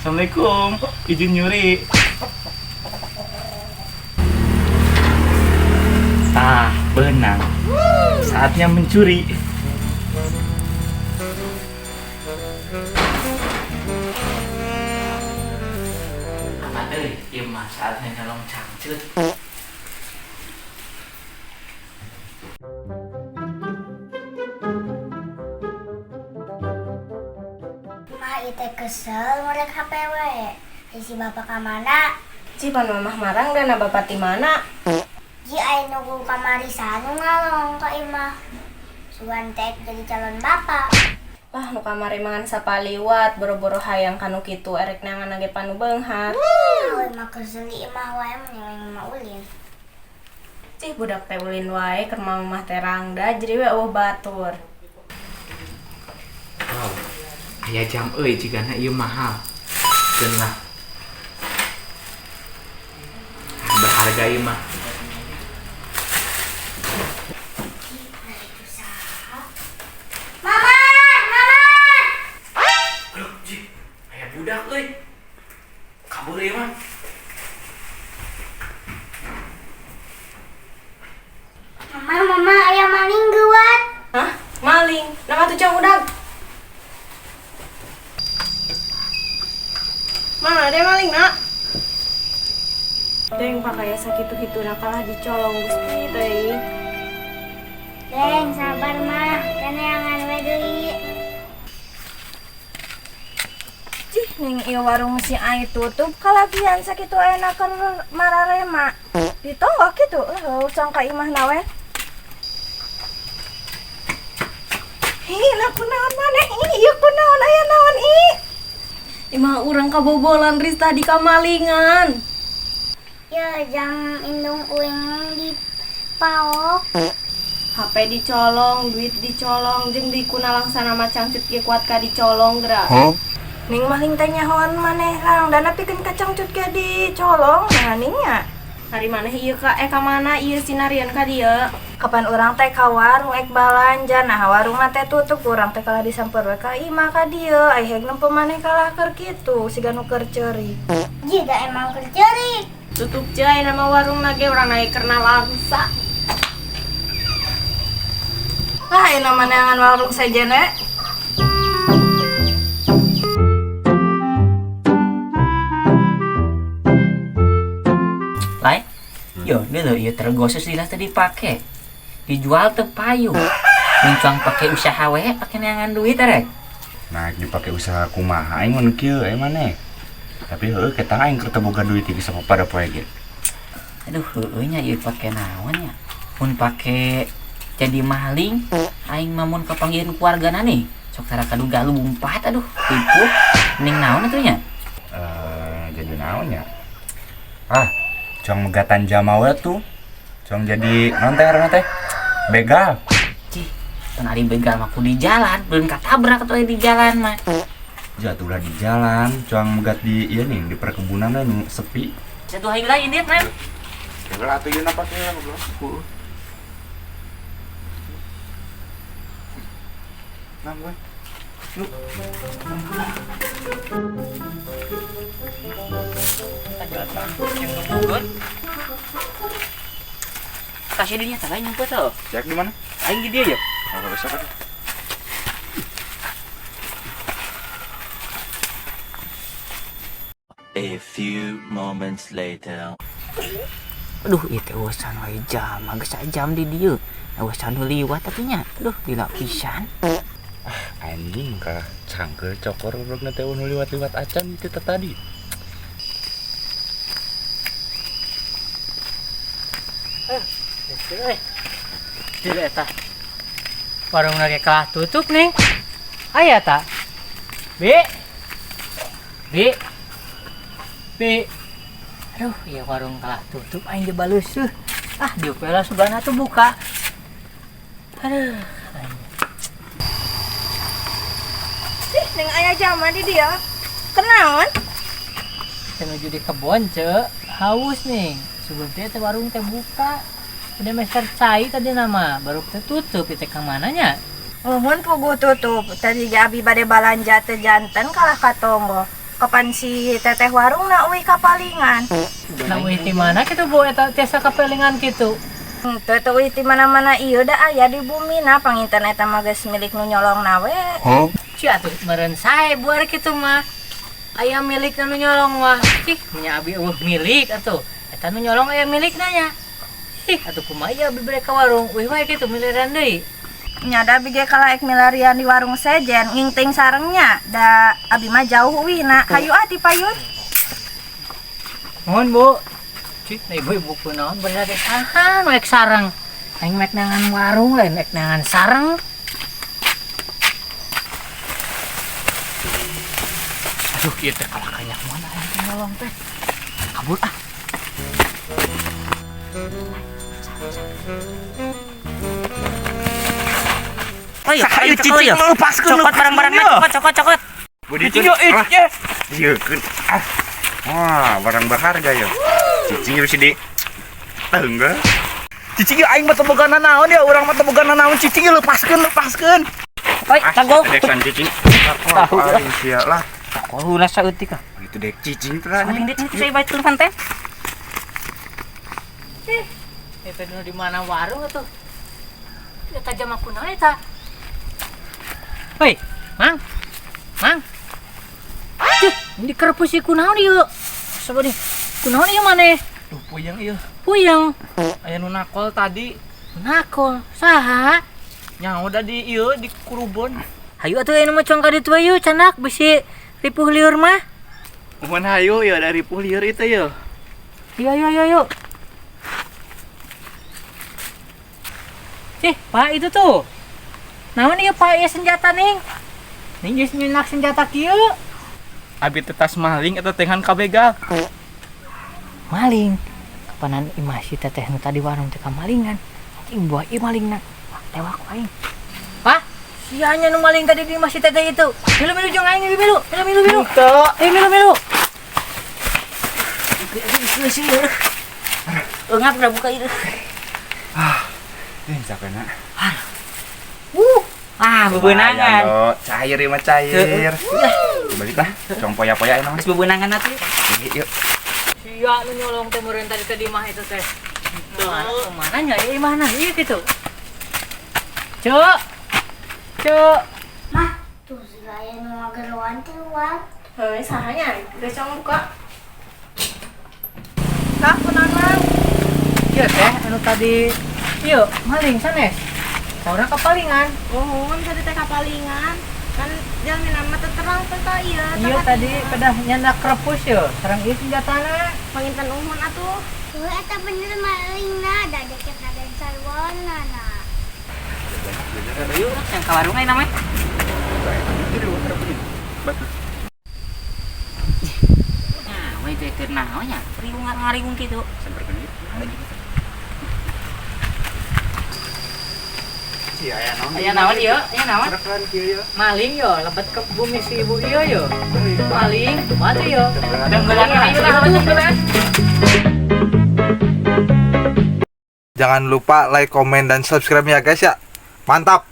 Assalamualaikum, izin nyuri. Benang. Saatnya mencuri. Amat euy, ieu mah saatnya nyolong cangcut. Mah ite kesel ngorek HP we. Si bapak ka mana? Cipan mamah marang dan bapak di mana? Ji aya nunggu kamari sanu ngalong ka imah. Sugan tek jadi calon bapak. Wah, nu kamari mangan sapaliwat, boro-boro hayang kanu kitu erek nangan ge panu beunghar. Awe mah kesel di imah wae menyeling mah ulin. Cih budak teh ulin wae keur mamah teh rangda jadi we eueuh batur. Oh, aya jam euy jigana ieu mahal. Keun lah. Berharga ieu mah. Budak euy. Kabur ieu mah. Mama aya maling geuat. Hah? Maling? Nama tuh cang udag? Mana ada maling, nak? Deng pakai sakitu-kitu kalah dicolong Gusti teh. Deng sabar mah, keneangan we deui. Ning ieu warung si Ai tutup kalabian sakitu ayeuna keur mararema. Ditonggok kitu, sangka imah nawe. Nah kunaon maneh ieu kunaon aya naon imah urang kabobolan Rista di kamalingan. Ya jam indung uing di paok. HP dicolong, duit dicolong, jeung di kunalang sana macang cut ge kuat ka dicolong geura. Ning maling teh nyahoan maneh larang dana pikeun kacangcut ge dicolong nah ningnya. Hari maneh ieu ka ka mana ieu sinarian ka dieu? Kapan urang teh ka warung ek balanja nah warungna teh tutup urang teh kalah disamper we ka imah ka dieu ai heg nempo maneh kalah keur kitu siga nu keur ceurik. Ji da emang keur ceurik. Tutup cai nama warungna ge urang naik karena langsa. Ah ieu maneh angan warung sajana. Lai, yo dulu ieu tergoses dilas tadi dipake. Dijual teu payu. Muncang pake usaha we, pake neangan duit erek. Nah, dipake usaha kumaha aing mun kieu maneh. Tapi heueuh ketang aing keur teu boga duit ieu sapopada poe ge. Aduh, heueuh nya ieu pake naon nya? Mun pake jadi maling, aing mah mun kapanggihan keluargana nih. Sok tara kaduga lumpat aduh, tipu. Ning naon atuh nya? Jadi naon nya? Cong megatan jamawa tuh. Cong jadi naon teh begal. Cih, pan ari begal mah di jalan, belum katabrak atuh di jalan mah. Jatuhlah di jalan, cong megat di ieu nih di perkebunan nu sepi. Satu hari lain dia kan. Begal atuh ieu napa teh goblok. Nah, gue. Lu. Kasih dia tak lain nyumput tuh. Cek di mana? Aing di dia ya. Enggak bisa kan? A few moments later. Aduh, itu urusan wae jam, geus jam di dieu. Urusan liwat tapi nya. Aduh, dilapisan. Anjing kah cangkeul cokor goblokna teh nu liwat-liwat acan itu tadi. Tidak tak. Warung lagi kelah tutup nih. Ayah tak. Bi. Aduh, ya warung kelah tutup. Aing dibalus. Di upela sebelah tuh buka. Aduh. Ning aya jaman di dia. Kenaon? Menuju di kebon, Cek. Haus nih. Sebelumnya teh warung teh buka. Udah meser cai tadi nama, baru teh tutup itu ke mananya? Uhun pugu tutup. Tadi abi bade balanja teh janten kalah katonggo. Kapan si teteh warung na uwi kapalingan. Nah, wih di mana gitu Bu eta tiasa kapelingan gitu. Teu uwi di mana-mana ieu da aya di bumi na panginten eta mah geus milik nu nyolong na we. Ci atuh meureun sae buar kitu mah. Aya milik nu nyolong mah. Ih, nya abi eueuh milik atuh. Eta nu nyolong aya milikna nya. Ih, atuh kumaha ieu abi bere ka warung. Wih wae kitu miliran deui. Nyada abi ge kalaek milarian di warung sejen ngingting sarengnya da abi mah jauh wihna. Hayu dipayun. Mohon Bu. Cik, nah ibu kunaon bener deh. Sahan mek sareng. Aing mek nangan warung lain mek nangan sareng. Aduh, ieu teh kalah kanyak mana aing nolong teh. Kabur ah. Ayo, cicing lepaskeun. Cokot barang-barangna, cokot. Budi cicing ieu keun. Wah, barang berharga ya. Cicing geus di teunggal. Cicing aing mah teu boga naon ya, urang mah teu boga naon cicing lepaskeun. Oi, tanggo. Deksan cicing. Tahu lah. Sia lah. Oh, ulah saeutik ah. Itu dek cicing teh. Saling dit saya bae telepon teh. Eta nu di mana warung atuh? Eta jam aku naon eta? Hei, Mang. Ini kerpus si kunaon ieu? Coba nih. Kunaon ieu maneh? Duh, puyeng ieu. Puyeng. Aya nu nakol tadi. Nakol. Saha? Nyaho da di ieu di kurubon. Hayu atuh anu mah congka ditu ieu canak bisi ripuh lieur mah. Mun hayu ya dari ripuh lieur itu ya. Yuk. Pak itu tuh. Naon ieu Pak ieu senjata ning? Ning geus nyenak senjata kieu. Abi tetas maling atau tengan kabegal. Maling. Kapanan imah si teteh nu tadi warung teh kamalingan. Ing buah ieu malingna. Tewak aing. Pak, sianya nu maling tadi di imah si teteh itu. Milu jeung aing milu. Teu. Milu. Engap udah buka itu. Capekna. Bebenangan. Cair ieu mah cair. Balik lah. Cong poya-poya emang. Geus bebenangan atuh. Yuk. Sia nu nyolong teh meureun tadi di mah itu teh. Tuh, mana nya ieu mana ieu kitu. Cuk. Mah, tuh si aya nu ngageroan teh luar. Heuh, sahanya geus cong buka. Kak, kunaon Mang? Ieu teh anu tadi ieu maling sanes. Saurang kapalingan. Uhun tadi teh kapalingan. Kan jaminan mah teu terang teh ka ieu. Ieu tadi kedah nyandak krepus ieu. Sareng ieu senjatana. Panginten uhun atuh. Tuh eta bener malingna da deket ada sarwana na. Yuk, yang ka warung aing namanya. Nah, we teh keur naon nya? Riung kitu. Aya naon ieu? Maling yo, lebet ke bumi si ibu ieu yo. Maling, kumaha teh yo? Denggelan ayu lah, denggelan. Jangan lupa like, komen, dan subscribe ya guys ya. Mantap.